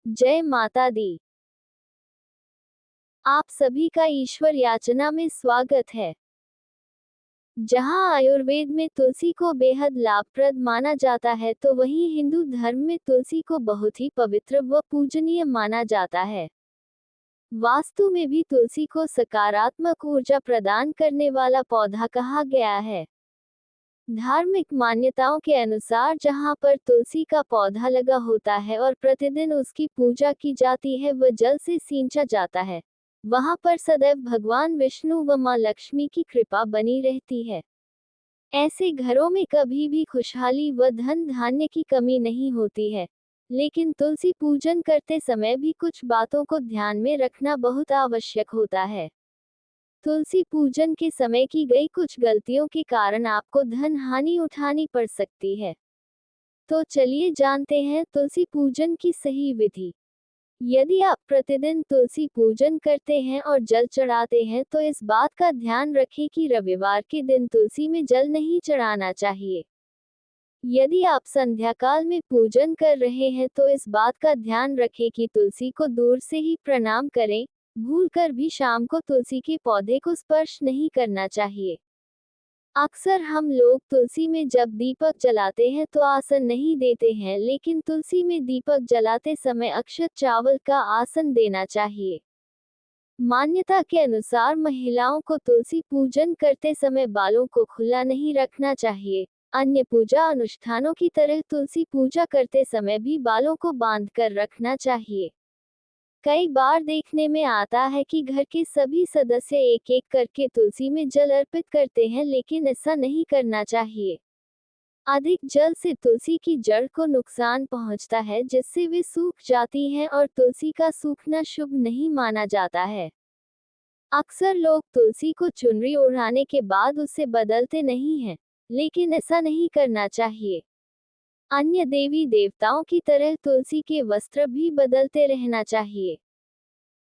जय माता दी। आप सभी का ईश्वर याचना में स्वागत है। जहां आयुर्वेद में तुलसी को बेहद लाभप्रद माना जाता है, तो वहीं हिंदू धर्म में तुलसी को बहुत ही पवित्र व पूजनीय माना जाता है। वास्तु में भी तुलसी को सकारात्मक ऊर्जा प्रदान करने वाला पौधा कहा गया है। धार्मिक मान्यताओं के अनुसार जहां पर तुलसी का पौधा लगा होता है और प्रतिदिन उसकी पूजा की जाती है व जल से सींचा जाता है, वहां पर सदैव भगवान विष्णु व मां लक्ष्मी की कृपा बनी रहती है। ऐसे घरों में कभी भी खुशहाली व धन धान्य की कमी नहीं होती है। लेकिन तुलसी पूजन करते समय भी कुछ बातों को ध्यान में रखना बहुत आवश्यक होता है। तुलसी पूजन के समय की गई कुछ गलतियों के कारण आपको धन हानि उठानी पड़ सकती है। तो चलिए जानते हैं तुलसी पूजन की सही विधि। यदि आप प्रतिदिन तुलसी पूजन करते हैं और जल चढ़ाते हैं, तो इस बात का ध्यान रखें कि रविवार के दिन तुलसी में जल नहीं चढ़ाना चाहिए। यदि आप संध्या काल में पूजन कर रहे हैं, तो इस बात का ध्यान रखें कि तुलसी को दूर से ही प्रणाम करें। भूलकर भी शाम को तुलसी के पौधे को स्पर्श नहीं करना चाहिए। अक्सर हम लोग तुलसी में जब दीपक जलाते हैं तो आसन नहीं देते हैं, लेकिन तुलसी में दीपक जलाते समय अक्षत चावल का आसन देना चाहिए। मान्यता के अनुसार महिलाओं को तुलसी पूजन करते समय बालों को खुला नहीं रखना चाहिए। अन्य पूजा अनुष्ठानों की तरह तुलसी पूजा करते समय भी बालों को बांध कर रखना चाहिए। कई बार देखने में आता है कि घर के सभी सदस्य एक एक करके तुलसी में जल अर्पित करते हैं, लेकिन ऐसा नहीं करना चाहिए। अधिक जल से तुलसी की जड़ को नुकसान पहुंचता है, जिससे वे सूख जाती हैं और तुलसी का सूखना शुभ नहीं माना जाता है। अक्सर लोग तुलसी को चुनरी ओढ़ाने के बाद उसे बदलते नहीं हैं, लेकिन ऐसा नहीं करना चाहिए। अन्य देवी देवताओं की तरह तुलसी के वस्त्र भी बदलते रहना चाहिए।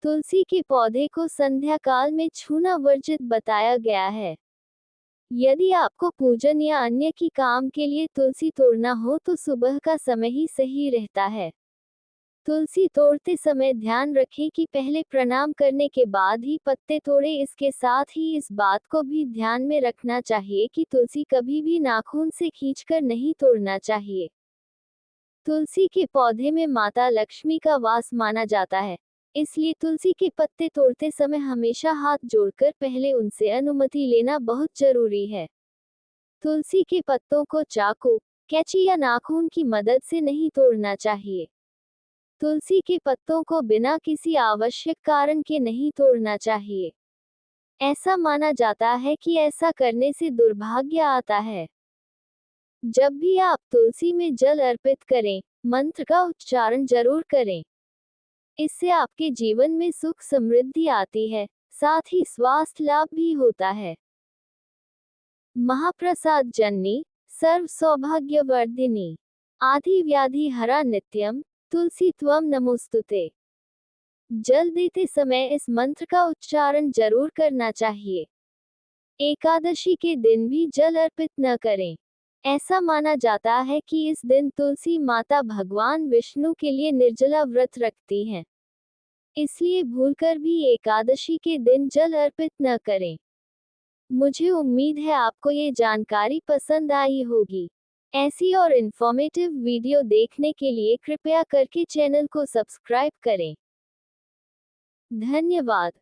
तुलसी के पौधे को संध्या काल में छूना वर्जित बताया गया है। यदि आपको पूजन या अन्य की काम के लिए तुलसी तोड़ना हो, तो सुबह का समय ही सही रहता है। तुलसी तोड़ते समय ध्यान रखें कि पहले प्रणाम करने के बाद ही पत्ते तोड़े। इसके साथ ही इस बात को भी ध्यान में रखना चाहिए कि तुलसी कभी भी नाखून से खींचकर नहीं तोड़ना चाहिए। तुलसी के पौधे में माता लक्ष्मी का वास माना जाता है, इसलिए तुलसी के पत्ते तोड़ते समय हमेशा हाथ जोड़कर पहले उनसे अनुमति लेना बहुत जरूरी है। तुलसी के पत्तों को चाकू, कैंची या नाखून की मदद से नहीं तोड़ना चाहिए। तुलसी के पत्तों को बिना किसी आवश्यक कारण के नहीं तोड़ना चाहिए। ऐसा माना जाता है कि ऐसा करने से दुर्भाग्य आता है। जब भी आप तुलसी में जल अर्पित करें, मंत्र का उच्चारण जरूर करें। इससे आपके जीवन में सुख समृद्धि आती है, साथ ही स्वास्थ्य लाभ भी होता है। महाप्रसाद जननी, सर्व सौभाग्यवर्धिनी, आदि व्याधि हरा नित्यम, तुलसी त्वम नमोस्तुते। जल देते समय इस मंत्र का उच्चारण जरूर करना चाहिए। एकादशी के दिन भी जल अर्पित न करें। ऐसा माना जाता है कि इस दिन तुलसी माता भगवान विष्णु के लिए निर्जला व्रत रखती हैं। इसलिए भूलकर भी एकादशी के दिन जल अर्पित न करें। मुझे उम्मीद है आपको ये जानकारी पसंद आई होगी। ऐसी और इन्फॉर्मेटिव वीडियो देखने के लिए कृपया करके चैनल को सब्सक्राइब करें। धन्यवाद।